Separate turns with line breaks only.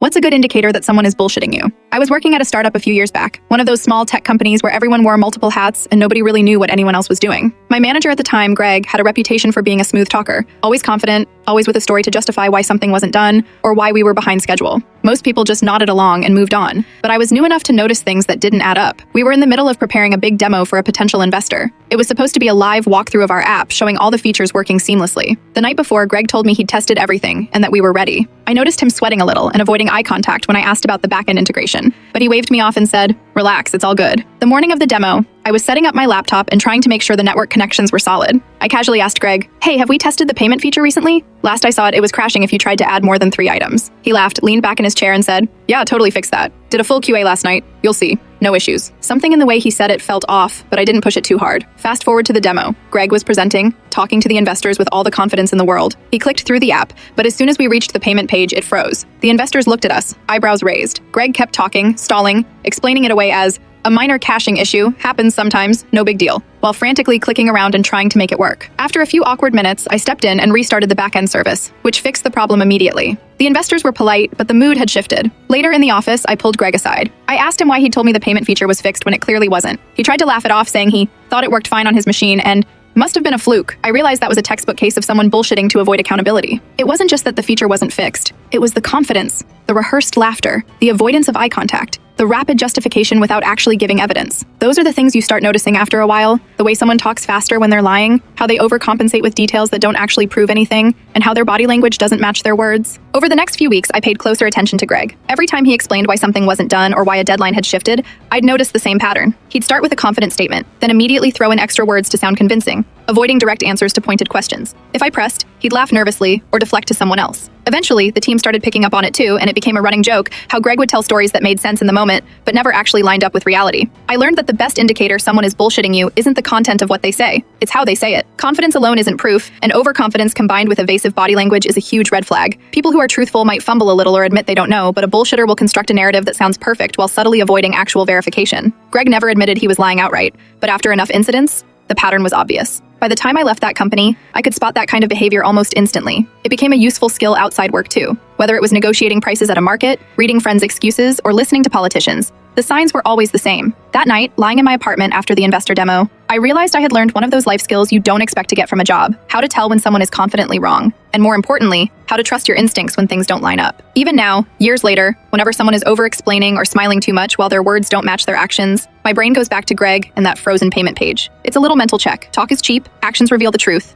What's a good indicator that someone is bullshitting you? I was working at a startup a few years back, one of those small tech companies where everyone wore multiple hats and nobody really knew what anyone else was doing. My manager at the time, Greg, had a reputation for being a smooth talker, always confident, always with a story to justify why something wasn't done or why we were behind schedule. Most people just nodded along and moved on, but I was new enough to notice things that didn't add up. We were in the middle of preparing a big demo for a potential investor. It was supposed to be a live walkthrough of our app showing all the features working seamlessly. The night before, Greg told me he'd tested everything and that we were ready. I noticed him sweating a little and avoiding eye contact when I asked about the backend integration, but he waved me off and said, "Relax, it's all good." The morning of the demo, I was setting up my laptop and trying to make sure the network connections were solid. I casually asked Greg, "Hey, have we tested the payment feature recently? Last I saw it, it was crashing if you tried to add more than 3 items." He laughed, leaned back in his chair and said, "Yeah, totally fixed that. Did a full QA last night. You'll see. No issues." Something in the way he said it felt off, but I didn't push it too hard. Fast forward to the demo. Greg was presenting, talking to the investors with all the confidence in the world. He clicked through the app, but as soon as we reached the payment page, it froze. The investors looked at us, eyebrows raised. Greg kept talking, stalling, explaining it away as, "A minor caching issue, happens sometimes, no big deal," while frantically clicking around and trying to make it work. After a few awkward minutes, I stepped in and restarted the backend service, which fixed the problem immediately. The investors were polite, but the mood had shifted. Later in the office, I pulled Greg aside. I asked him why he told me the payment feature was fixed when it clearly wasn't. He tried to laugh it off, saying he thought it worked fine on his machine and must have been a fluke. I realized that was a textbook case of someone bullshitting to avoid accountability. It wasn't just that the feature wasn't fixed. It was the confidence, the rehearsed laughter, the avoidance of eye contact, the rapid justification without actually giving evidence. Those are the things you start noticing after a while. The way someone talks faster when they're lying, how they overcompensate with details that don't actually prove anything, and how their body language doesn't match their words. Over the next few weeks, I paid closer attention to Greg. Every time he explained why something wasn't done or why a deadline had shifted, I'd notice the same pattern. He'd start with a confident statement, then immediately throw in extra words to sound convincing, avoiding direct answers to pointed questions. If I pressed, he'd laugh nervously or deflect to someone else. Eventually, the team started picking up on it too, and it became a running joke how Greg would tell stories that made sense in the moment, but never actually lined up with reality. I learned that the best indicator someone is bullshitting you isn't the content of what they say, it's how they say it. Confidence alone isn't proof, and overconfidence combined with evasive body language is a huge red flag. People who are truthful might fumble a little or admit they don't know, but a bullshitter will construct a narrative that sounds perfect while subtly avoiding actual verification. Greg never admitted he was lying outright, but after enough incidents, the pattern was obvious. By the time I left that company, I could spot that kind of behavior almost instantly. It became a useful skill outside work too. Whether it was negotiating prices at a market, reading friends' excuses, or listening to politicians, the signs were always the same. That night, lying in my apartment after the investor demo, I realized I had learned one of those life skills you don't expect to get from a job: how to tell when someone is confidently wrong, and more importantly, how to trust your instincts when things don't line up. Even now, years later, whenever someone is over-explaining or smiling too much while their words don't match their actions, my brain goes back to Greg and that frozen payment page. It's a little mental check. Talk is cheap, actions reveal the truth.